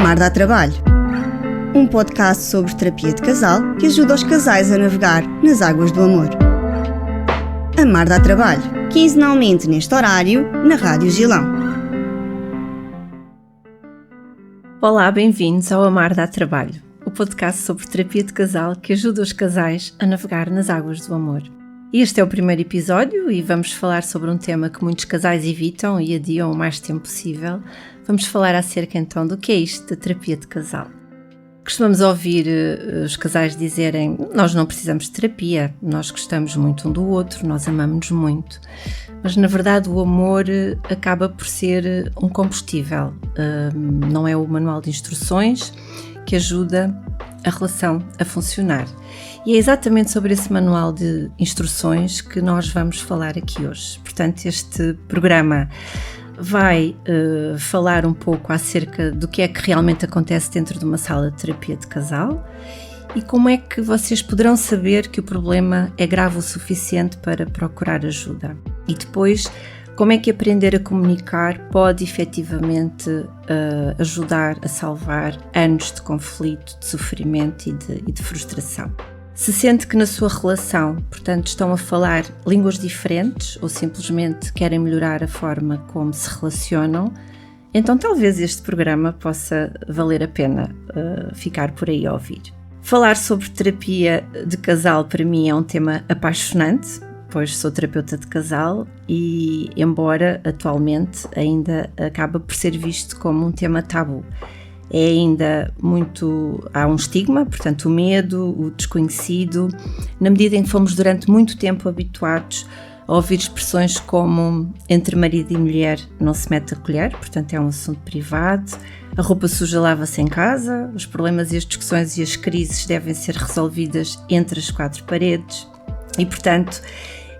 Amar dá trabalho. Um podcast sobre terapia de casal que ajuda os casais a navegar nas águas do amor. Amar dá trabalho, quinzenalmente neste horário, na Rádio Gilão. Olá, bem-vindos ao Amar dá trabalho, o podcast sobre terapia de casal que ajuda os casais a navegar nas águas do amor. Este é o primeiro episódio e vamos falar sobre um tema que muitos casais evitam e adiam o mais tempo possível. Vamos falar acerca então do que é isto da terapia de casal. Costumamos ouvir os casais dizerem: nós não precisamos de terapia, nós gostamos muito um do outro, nós amamos-nos muito. Mas na verdade o amor acaba por ser um combustível, não é o manual de instruções que ajuda a relação a funcionar. E é exatamente sobre esse manual de instruções que nós vamos falar aqui hoje. Portanto, este programa vai falar um pouco acerca do que é que realmente acontece dentro de uma sala de terapia de casal e como é que vocês poderão saber que o problema é grave o suficiente para procurar ajuda. E depois, como é que aprender a comunicar pode efetivamente ajudar a salvar anos de conflito, de sofrimento e de frustração. Se sente que na sua relação, portanto, estão a falar línguas diferentes ou simplesmente querem melhorar a forma como se relacionam, então talvez este programa possa valer a pena ficar por aí a ouvir. Falar sobre terapia de casal para mim é um tema apaixonante, pois sou terapeuta de casal e, embora atualmente ainda acaba por ser visto como um tema tabu, é ainda muito, há um estigma, portanto o medo, o desconhecido, na medida em que fomos durante muito tempo habituados a ouvir expressões como entre marido e mulher não se mete a colher, portanto é um assunto privado, a roupa suja lava-se em casa, os problemas e as discussões e as crises devem ser resolvidas entre as quatro paredes e portanto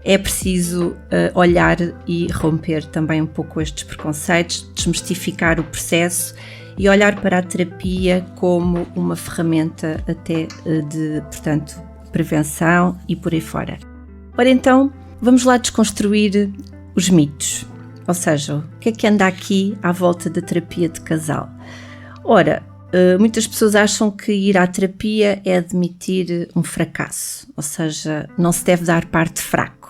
é preciso olhar e romper também um pouco estes preconceitos, desmistificar o processo e olhar para a terapia como uma ferramenta até de, portanto, prevenção e por aí fora. Ora então, vamos lá desconstruir os mitos, ou seja, o que anda aqui à volta da terapia de casal? Ora, muitas pessoas acham que ir à terapia é admitir um fracasso, ou seja, não se deve dar parte fraco.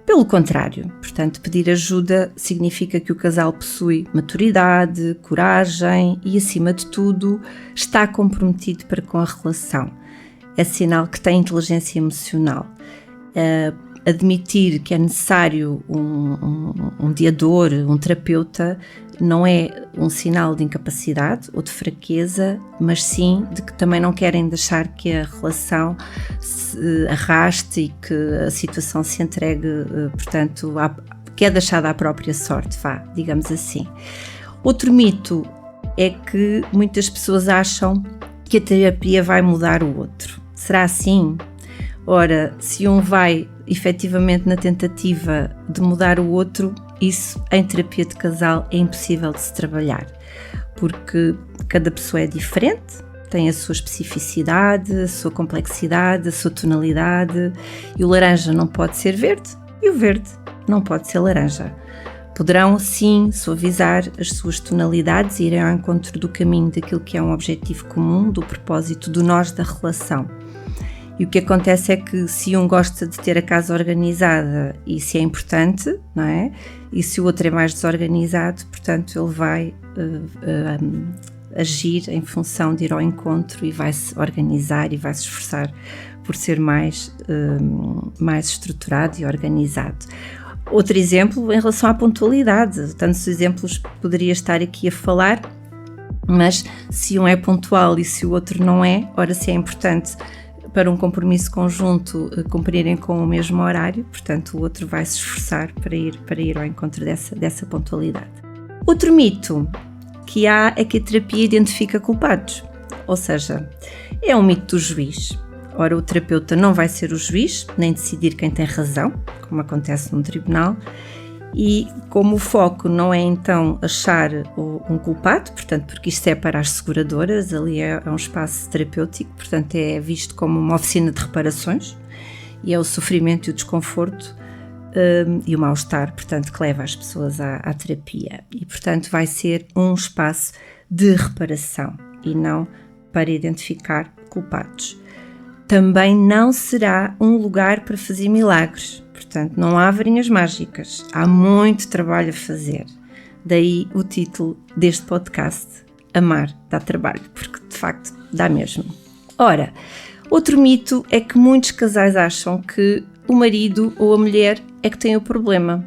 Pelo contrário, portanto, pedir ajuda significa que o casal possui maturidade, coragem e, acima de tudo, está comprometido para com a relação. É sinal que tem inteligência emocional. Admitir que é necessário um mediador, um terapeuta, não é um sinal de incapacidade ou de fraqueza, mas sim de que também não querem deixar que a relação se arraste e que a situação se entregue, portanto, que é deixada à própria sorte, digamos assim. Outro mito é que muitas pessoas acham que a terapia vai mudar o outro. Será assim? Ora, se um vai efetivamente na tentativa de mudar o outro, isso em terapia de casal é impossível de se trabalhar, porque cada pessoa é diferente, tem a sua especificidade, a sua complexidade, a sua tonalidade, e o laranja não pode ser verde e o verde não pode ser laranja. Poderão sim suavizar as suas tonalidades e irem ao encontro do caminho daquilo que é um objetivo comum, do propósito do nós da relação. E o que acontece é que se um gosta de ter a casa organizada, isso é importante, não é? E se o outro é mais desorganizado, portanto ele vai agir em função de ir ao encontro e vai se organizar e vai se esforçar por ser mais estruturado e organizado. Outro exemplo em relação à pontualidade, tantos exemplos poderia estar aqui a falar, mas se um é pontual e se o outro não é, ora se é importante para um compromisso conjunto cumprirem com o mesmo horário, portanto o outro vai se esforçar para ir ao encontro dessa pontualidade. Outro mito que há é que a terapia identifica culpados, ou seja, é um mito do juiz. Ora, o terapeuta não vai ser o juiz, nem decidir quem tem razão, como acontece num tribunal, e como o foco não é então achar um culpado, portanto, porque isto é para as seguradoras, ali é um espaço terapêutico, portanto é visto como uma oficina de reparações e é o sofrimento e o desconforto e o mal-estar, portanto, que leva as pessoas à terapia e, portanto, vai ser um espaço de reparação e não para identificar culpados. Também não será um lugar para fazer milagres, portanto não há varinhas mágicas, há muito trabalho a fazer. Daí o título deste podcast, Amar dá trabalho, porque de facto dá mesmo. Ora, outro mito é que muitos casais acham que o marido ou a mulher é que tem o problema.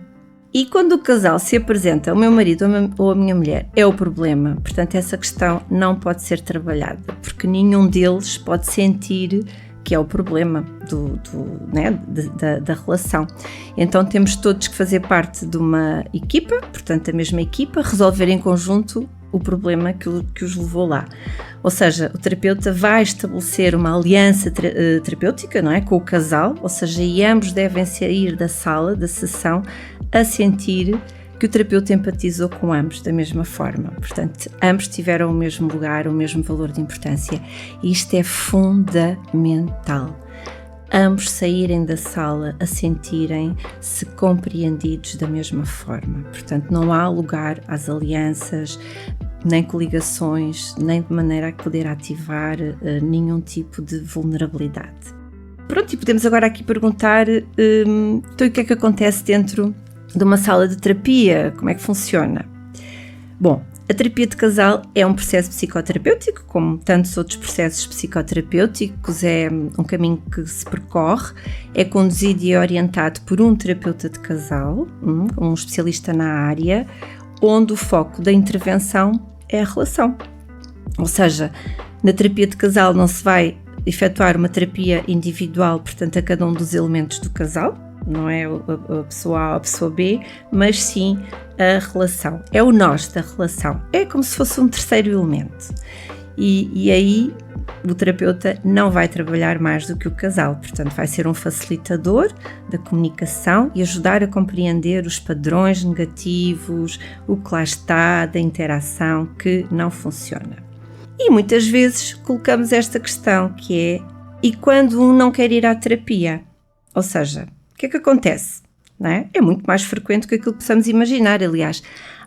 E quando o casal se apresenta, o meu marido ou a minha mulher é o problema, portanto essa questão não pode ser trabalhada, porque nenhum deles pode sentir que é o problema da relação. Então temos todos que fazer parte de uma equipa, portanto a mesma equipa, resolver em conjunto o problema que os levou lá. Ou seja, o terapeuta vai estabelecer uma aliança terapêutica, não é, com o casal, ou seja, e ambos devem sair da sala, da sessão, a sentir que o terapeuta empatizou com ambos da mesma forma. Portanto, ambos tiveram o mesmo lugar, o mesmo valor de importância. E isto é fundamental. Ambos saírem da sala a sentirem-se compreendidos da mesma forma. Portanto, não há lugar às alianças, nem coligações, nem de maneira a poder ativar nenhum tipo de vulnerabilidade. Pronto, e podemos agora aqui perguntar, então o que é que acontece dentro de uma sala de terapia? Como é que funciona? Bom, a terapia de casal é um processo psicoterapêutico, como tantos outros processos psicoterapêuticos, é um caminho que se percorre, é conduzido e orientado por um terapeuta de casal, um especialista na área, onde o foco da intervenção é a relação. Ou seja, na terapia de casal não se vai efetuar uma terapia individual, portanto, a cada um dos elementos do casal, não é a pessoa A ou a pessoa B, mas sim a relação, é o nós da relação, é como se fosse um terceiro elemento. E aí o terapeuta não vai trabalhar mais do que o casal, portanto vai ser um facilitador da comunicação e ajudar a compreender os padrões negativos, o que lá está, da interação que não funciona. E muitas vezes colocamos esta questão que é, e quando um não quer ir à terapia? Ou seja, o que é que acontece? Não é? É muito mais frequente do que aquilo que possamos imaginar. Aliás,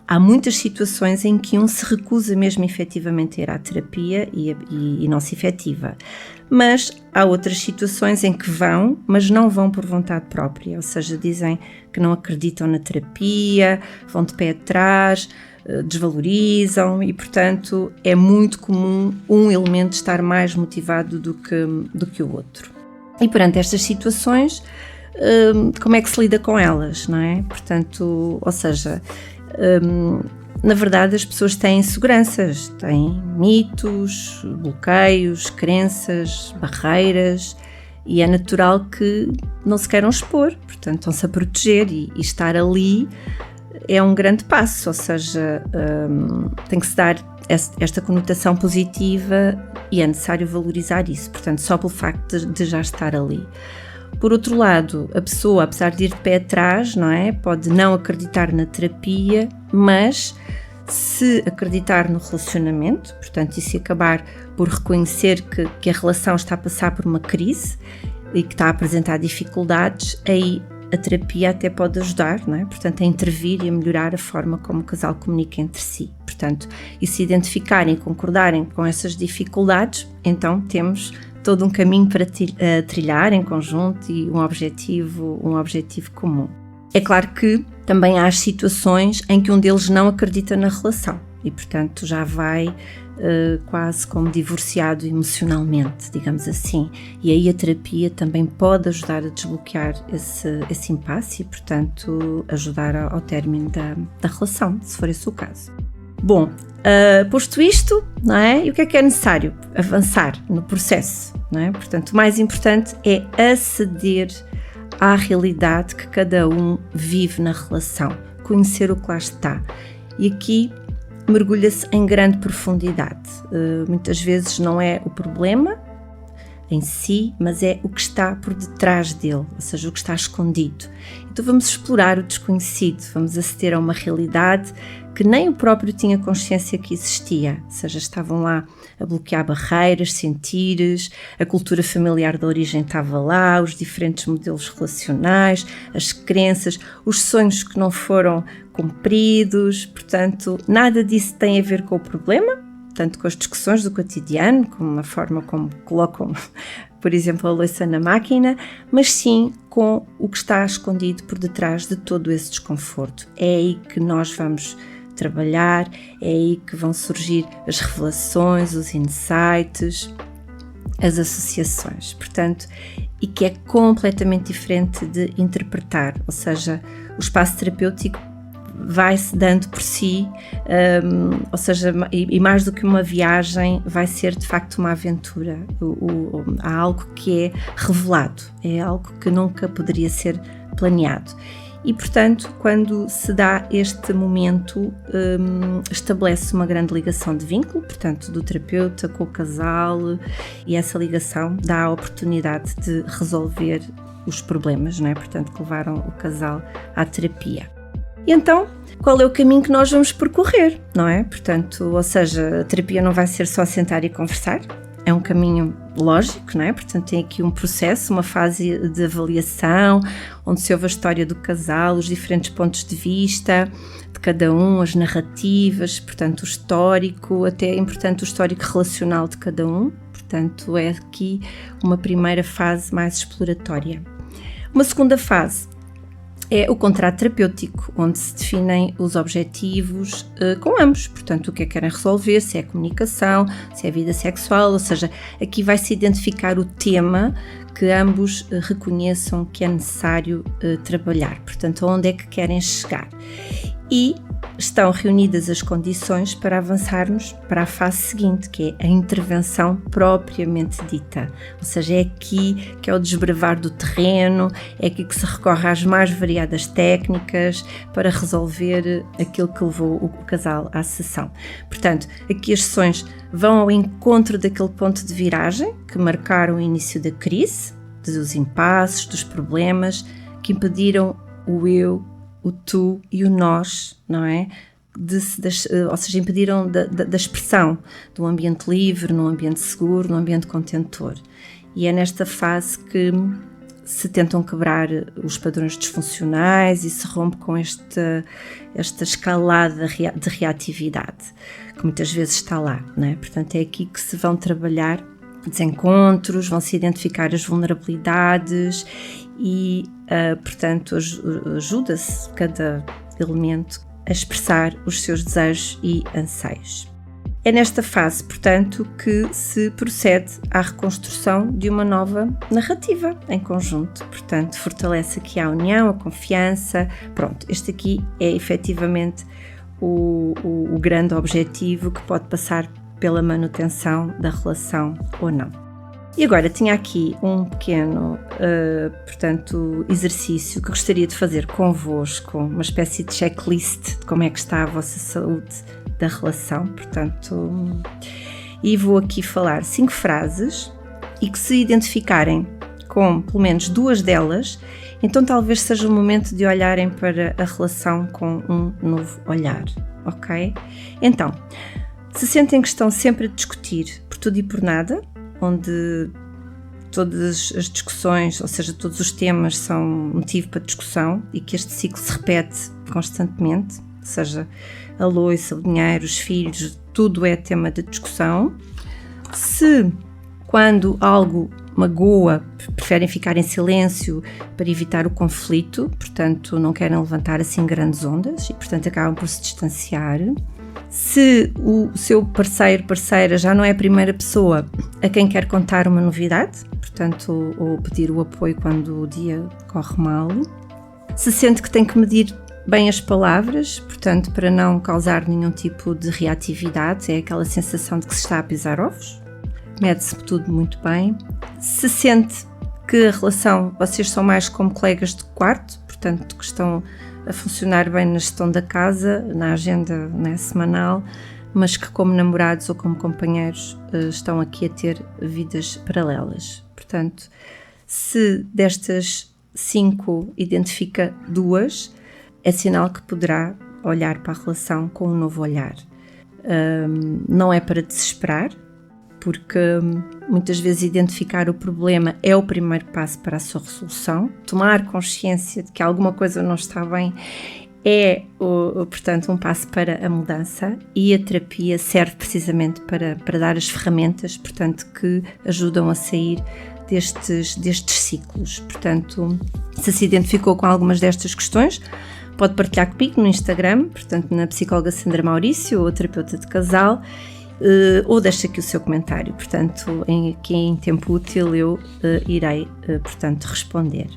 há muitas situações em que um se recusa mesmo efetivamente a ir à terapia e não se efetiva. Mas há outras situações em que vão, mas não vão por vontade própria. Ou seja, dizem que não acreditam na terapia, vão de pé atrás, desvalorizam e, portanto, é muito comum um elemento estar mais motivado do que o outro. E perante estas situações, como é que se lida com elas, não é? Portanto, ou seja, na verdade as pessoas têm inseguranças, têm mitos, bloqueios, crenças, barreiras e é natural que não se queiram expor, portanto estão-se a proteger e estar ali é um grande passo, ou seja, tem que se dar esta conotação positiva e é necessário valorizar isso, portanto só pelo facto de já estar ali. Por outro lado, a pessoa, apesar de ir de pé atrás, não é? Pode não acreditar na terapia, mas se acreditar no relacionamento, portanto, e se acabar por reconhecer que a relação está a passar por uma crise e que está a apresentar dificuldades, aí a terapia até pode ajudar, não é? Portanto, a intervir e a melhorar a forma como o casal comunica entre si. Portanto, e se identificarem e concordarem com essas dificuldades, então temos todo um caminho para trilhar em conjunto e um objetivo comum. É claro que também há as situações em que um deles não acredita na relação e, portanto, já vai quase como divorciado emocionalmente, digamos assim. E aí a terapia também pode ajudar a desbloquear esse impasse e, portanto, ajudar ao término da relação, se for esse o caso. Bom, posto isto, não é? E o que é necessário? Avançar no processo, não é? Portanto, o mais importante é aceder à realidade que cada um vive na relação, conhecer o que lá está. E aqui mergulha-se em grande profundidade. Muitas vezes não é o problema em si, mas é o que está por detrás dele, ou seja, o que está escondido. Então vamos explorar o desconhecido, vamos aceder a uma realidade que nem o próprio tinha consciência que existia, ou seja, estavam lá a bloquear barreiras, sentires, a cultura familiar da origem estava lá, os diferentes modelos relacionais, as crenças, os sonhos que não foram compridos, portanto, nada disso tem a ver com o problema, tanto com as discussões do cotidiano, como a forma como colocam, por exemplo, a louça na máquina, mas sim com o que está escondido por detrás de todo esse desconforto. É aí que nós vamos trabalhar, é aí que vão surgir as revelações, os insights, as associações, portanto, e que é completamente diferente de interpretar, ou seja, o espaço terapêutico vai-se dando por si, ou seja, e mais do que uma viagem, vai ser de facto uma aventura. Há algo que é revelado, é algo que nunca poderia ser planeado. E, portanto, quando se dá este momento, estabelece uma grande ligação de vínculo, portanto, do terapeuta com o casal, e essa ligação dá a oportunidade de resolver os problemas, não é? Portanto, que levaram o casal à terapia. E então, qual é o caminho que nós vamos percorrer, não é? Portanto, ou seja, a terapia não vai ser só sentar e conversar, é um caminho lógico, não é? Portanto, tem aqui um processo, uma fase de avaliação, onde se ouve a história do casal, os diferentes pontos de vista de cada um, as narrativas, portanto, o histórico, até é importante o histórico relacional de cada um, portanto, é aqui uma primeira fase mais exploratória. Uma segunda fase é o contrato terapêutico, onde se definem os objetivos com ambos, portanto, o que é que querem resolver, se é a comunicação, se é a vida sexual, ou seja, aqui vai-se identificar o tema que ambos reconheçam que é necessário trabalhar, portanto, aonde é que querem chegar. E estão reunidas as condições para avançarmos para a fase seguinte, que é a intervenção propriamente dita. Ou seja, é aqui que é o desbravar do terreno, é aqui que se recorre às mais variadas técnicas para resolver aquilo que levou o casal à sessão. Portanto, aqui as sessões vão ao encontro daquele ponto de viragem que marcaram o início da crise, dos impasses, dos problemas que impediram o eu, o tu e o nós, não é? Ou seja, impediram da expressão de um ambiente livre, num ambiente seguro, num ambiente contentor. E é nesta fase que se tentam quebrar os padrões disfuncionais e se rompe com esta escalada de reatividade, que muitas vezes está lá, não é? Portanto, é aqui que se vão trabalhar desencontros, vão-se identificar as vulnerabilidades e, portanto, ajuda-se cada elemento a expressar os seus desejos e anseios. É nesta fase, portanto, que se procede à reconstrução de uma nova narrativa em conjunto. Portanto, fortalece aqui a união, a confiança. Pronto, este aqui é efetivamente o grande objetivo que pode passar pela manutenção da relação ou não. E agora tinha aqui um pequeno, portanto, exercício que gostaria de fazer convosco, uma espécie de checklist de como é que está a vossa saúde da relação, portanto, e vou aqui falar 5 frases e que se identificarem com pelo menos 2 delas, então talvez seja o momento de olharem para a relação com um novo olhar, ok? Então, se sentem que estão sempre a discutir por tudo e por nada, onde todas as discussões, ou seja, todos os temas são motivo para discussão e que este ciclo se repete constantemente, ou seja, a louça, o dinheiro, os filhos, tudo é tema de discussão. Se quando algo magoa, preferem ficar em silêncio para evitar o conflito, portanto não querem levantar assim grandes ondas e portanto acabam por se distanciar. Se o seu parceiro, parceira já não é a primeira pessoa a quem quer contar uma novidade, portanto, ou pedir o apoio quando o dia corre mal. Se sente que tem que medir bem as palavras, portanto, para não causar nenhum tipo de reatividade, é aquela sensação de que se está a pisar ovos. Mede-se tudo muito bem. Se sente que a relação, vocês são mais como colegas de quarto, portanto, que estão a funcionar bem na gestão da casa, na agenda, né, semanal, mas que como namorados ou como companheiros estão aqui a ter vidas paralelas. Portanto, se destas 5 identifica 2, é sinal que poderá olhar para a relação com um novo olhar. Não é para desesperar, porque muitas vezes identificar o problema é o primeiro passo para a sua resolução. Tomar consciência de que alguma coisa não está bem é, portanto, um passo para a mudança, e a terapia serve precisamente para dar as ferramentas, portanto, que ajudam a sair destes ciclos. Portanto, se se identificou com algumas destas questões, pode partilhar comigo no Instagram, portanto, na psicóloga Sandra Maurício ou terapeuta de casal, ou deixa aqui o seu comentário. Portanto, aqui em tempo útil eu irei, portanto, responder.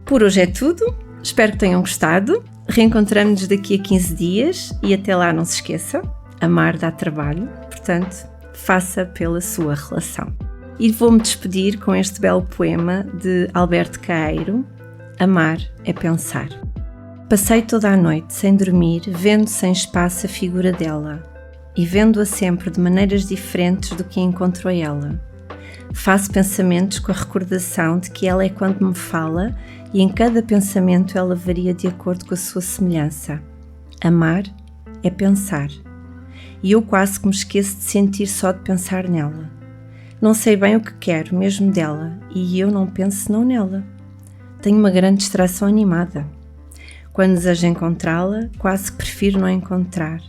Por hoje é tudo, espero que tenham gostado. Reencontramos-nos daqui a 15 dias e até lá não se esqueça, amar dá trabalho, portanto, faça pela sua relação. E vou-me despedir com este belo poema de Alberto Caeiro, Amar é Pensar. Passei toda a noite sem dormir, vendo sem espaço a figura dela, e vendo-a sempre de maneiras diferentes do que a encontro a ela. Faço pensamentos com a recordação de que ela é quando me fala, e em cada pensamento ela varia de acordo com a sua semelhança. Amar é pensar. E eu quase que me esqueço de sentir só de pensar nela. Não sei bem o que quero, mesmo dela, e eu não penso senão nela. Tenho uma grande distração animada. Quando desejo encontrá-la, quase que prefiro não encontrar,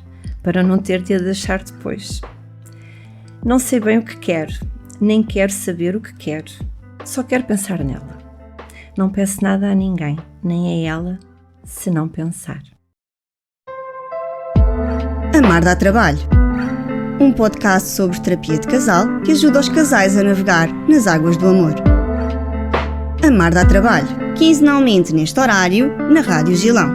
para não ter de a deixar depois. Não sei bem o que quero, nem quero saber o que quero. Só quero pensar nela. Não peço nada a ninguém, nem a ela, se não pensar. Amar dá trabalho. Um podcast sobre terapia de casal que ajuda os casais a navegar nas águas do amor. Amar dá trabalho. Quinzenalmente neste horário, na Rádio Gilão.